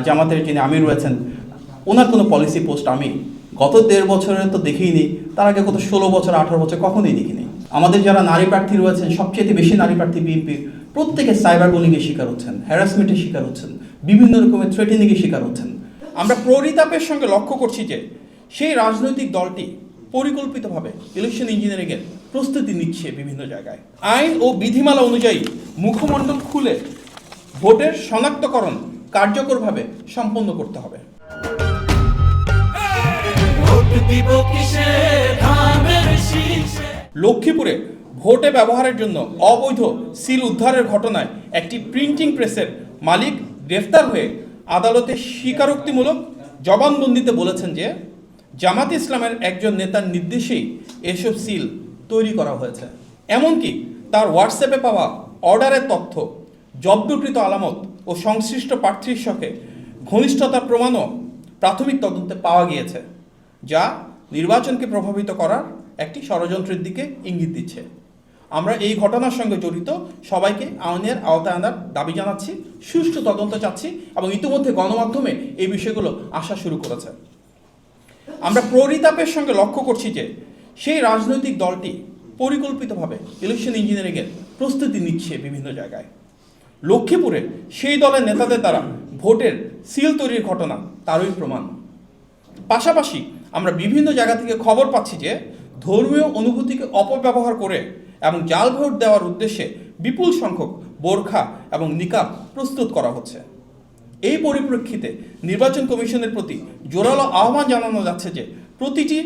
জামাতের যিনি আমির রয়েছেন, ওনার কোনো পলিসি পোস্ট আমি গত 1.5 বছরে তো দেখিনি, তার আগে কত 16 বছর 18 বছর কখনোই দেখিনি। আমাদের যারা নারী প্রার্থী রয়েছেন, সবচেয়ে বেশি নারী প্রার্থী বিএনপির, প্রত্যেকে সাইবার বুলিংয়ের শিকার হচ্ছেন, হ্যারাসমেন্টের শিকার হচ্ছেন, বিভিন্ন রকমের থ্রেটেনিংয়ের শিকার হচ্ছেন। আমরা পরিতাপের সঙ্গে লক্ষ্য করছি যে সেই রাজনৈতিক দলটি পরিকল্পিতভাবে ইলেকশন ইঞ্জিনিয়ারিংয়ের প্রস্তুতি নিচ্ছে বিভিন্ন জায়গায়। আইন ও বিধিমালা অনুযায়ী মুখমণ্ডল খুলে ভোটের শনাক্তকরণ কার্যকরভাবে সম্পন্ন করতে হবে। লক্ষ্মীপুরে ভোটে ব্যবহারের জন্য অবৈধ সিল উদ্ধারের ঘটনায় একটি প্রিন্টিং প্রেসের মালিক গ্রেফতার হয়ে আদালতে স্বীকারোক্তিমূলক জবানবন্দিতে বলেছেন যে জামাত ইসলামের একজন নেতার নির্দেশেই এসব সিল তৈরি করা হয়েছে। এমনকি তার হোয়াটসঅ্যাপে পাওয়া অর্ডারের তথ্য, জব্দকৃত আলামত ও সংশ্লিষ্ট প্রার্থীর সঙ্গে ঘনিষ্ঠতার প্রমাণও প্রাথমিক তদন্তে পাওয়া গিয়েছে, যা নির্বাচনকে প্রভাবিত করার একটি ষড়যন্ত্রের দিকে ইঙ্গিত দিচ্ছে। আমরা এই ঘটনার সঙ্গে জড়িত সবাইকে আইনের আওতায় আনার দাবি জানাচ্ছি, সুষ্ঠু তদন্ত চাচ্ছি এবং ইতিমধ্যে গণমাধ্যমে এই বিষয়গুলো আসা শুরু করেছে। আমরা পরিতাপের সঙ্গে লক্ষ্য করছি যে সেই রাজনৈতিক দলটি পরিকল্পিতভাবে ইলেকশন ইঞ্জিনিয়ারিংয়ের প্রস্তুতি নিচ্ছে বিভিন্ন জায়গায়। লক্ষ্মীপুরে সেই দলের নেতাদের দ্বারা ভোটের সিল তৈরির ঘটনা তারই প্রমাণ। পাশাপাশি আমরা বিভিন্ন জায়গা থেকে খবর পাচ্ছি যে ধর্মীয় অনুভূতিকে অপব্যবহার করে এবং জাল ভোট দেওয়ার উদ্দেশ্যে বিপুল সংখ্যক বোরখা এবং নিকাব প্রস্তুত করা হচ্ছে। এই পরিপ্রেক্ষিতে নির্বাচন কমিশনের প্রতি জোরালো আহ্বান জানানো যাচ্ছে যে প্রতিটি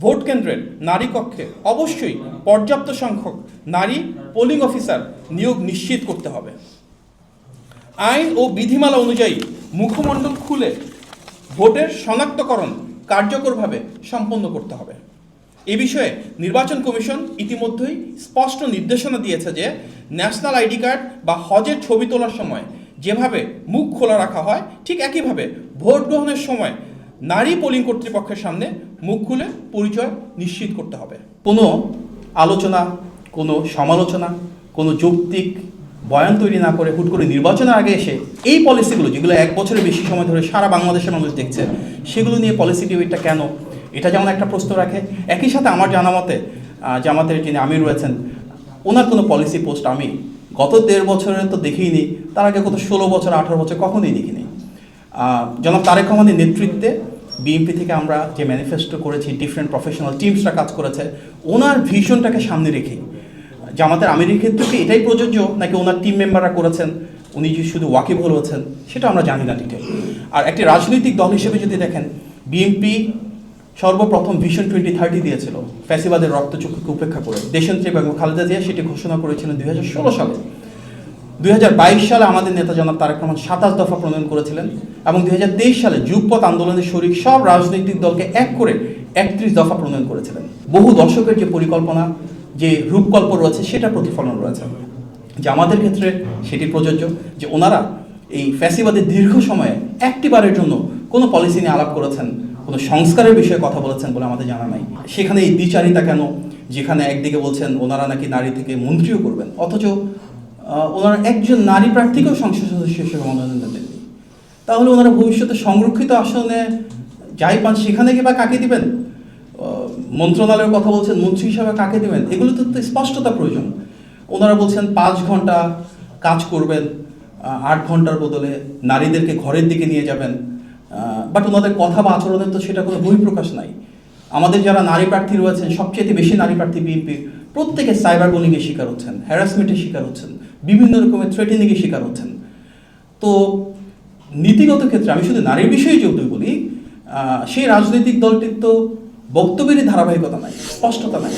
ভোট কেন্দ্রের নারী কক্ষে অবশ্যই পর্যাপ্ত সংখ্যক নারী পোলিং অফিসার নিয়োগ নিশ্চিত করতে হবে। আইন ও বিধিমালা অনুযায়ী মুখমণ্ডল খুলে ভোটের শনাক্তকরণ কার্যকরভাবে সম্পন্ন করতে হবে। এ বিষয়ে নির্বাচন কমিশন ইতিমধ্যেই স্পষ্ট নির্দেশনা দিয়েছে যে ন্যাশনাল আইডি কার্ড বা হজের ছবি তোলার সময় যেভাবে মুখ খোলা রাখা হয়, ঠিক একইভাবে ভোট গ্রহণের সময় নারী পোলিং কর্তৃপক্ষের সামনে মুখ খুলে পরিচয় নিশ্চিত করতে হবে। কোনো আলোচনা, কোনো সমালোচনা, কোনো যৌক্তিক বয়ান তৈরি না করে হুট করে নির্বাচনের আগে এসে এই পলিসিগুলো, যেগুলো 1 বছরের বেশি সময় ধরে সারা বাংলাদেশের মানুষ দেখছে, সেগুলো নিয়ে পলিসি ডিবেটটা কেন, এটা যেমন একটা প্রশ্ন রাখে। একই সাথে আমার জানা মতে জামাতের যিনি আমির রয়েছেন, ওনার কোনো পলিসি পোস্ট আমি গত 1.5 বছরে তো দেখিনি, তার আগে কত 16 বছর 18 বছর কখনোই দেখিনি। জনাব তারেক রহমানের নেতৃত্বে বিএনপি থেকে আমরা যে ম্যানিফেস্টো করেছি, ডিফারেন্ট প্রফেশনাল টিমসরা কাজ করেছে, ওনার ভিশনটাকে সামনে রেখে জামাতের আমিরের ক্ষেত্রে কি এটাই প্রযোজ্য নাকি ওনার টিম মেম্বাররা করেছেন, উনি যে শুধু ওয়াকিবহল হয়েছেন সেটা আমরা জানি না ডিটেল। আর একটি রাজনৈতিক দল হিসেবে যদি দেখেন, বিএনপি সর্বপ্রথম ভিশন 2030 দিয়েছিল ফ্যাসিবাদের রক্তচক্ষুকে উপেক্ষা করে। দেশনেত্রী বেগম খালেদা জিয়া সেটি ঘোষণা করেছিলেন 2016 সালে। 2022 সালে আমাদের নেতা জনাব তারেক রহমান 27 দফা প্রণয়ন করেছিলেন এবং 2023 সালে যুগপথ আন্দোলনের শরিক সব রাজনৈতিক দলকে এক করে 31 দফা প্রণয়ন করেছিলেন। বহু দর্শকের যে পরিকল্পনা, যে রূপকল্প রয়েছে, সেটা প্রতিফলন রয়েছে। যে আমাদের ক্ষেত্রে সেটি প্রযোজ্য যে ওনারা এই ফ্যাসিবাদের দীর্ঘ সময়ে একটিবারের জন্য কোনো পলিসি নিয়ে আলাপ করেছেন, কোনো সংস্কারের বিষয়ে কথা বলেছেন বলে আমাদের জানা নাই। সেখানে এই দ্বিচারিতা কেন, যেখানে একদিকে বলছেন ওনারা নাকি নারী থেকে মন্ত্রীও করবেন, অথচ ওনারা একজন নারী প্রার্থীকেও সংসদ সদস্য হিসেবে মনোনয়ন দেননি। তাহলে ওনারা ভবিষ্যতে সংরক্ষিত আসনে যাই পান সেখানে কি বা কাকে দিবেন? মন্ত্রণালয়ের কথা বলছেন, মন্ত্রী হিসাবে কাকে দেবেন? এগুলো তো স্পষ্টতা প্রয়োজন। ওনারা বলছেন 5 ঘন্টা কাজ করবেন, 8 ঘন্টার বদলে নারীদেরকে ঘরের দিকে নিয়ে যাবেন, বাট ওনাদের কথা বা আচরণের তো সেটা কোনো বহিঃপ্রকাশ নাই। আমাদের যারা নারী প্রার্থী রয়েছেন, সবচেয়ে বেশি নারী প্রার্থী বিএনপির, প্রত্যেকে সাইবার বুলিংয়ের শিকার হচ্ছেন, হ্যারাসমেন্টের শিকার হচ্ছেন, বিভিন্ন রকমের থ্রেটেনিংয়ের শিকার হচ্ছেন। তো নীতিগত ক্ষেত্রে আমি শুধু নারীর বিষয়ে যদি বলি, সেই রাজনৈতিক দলটির তো বক্তব্যেরই ধারাবাহিকতা নাই, স্পষ্টতা নাই।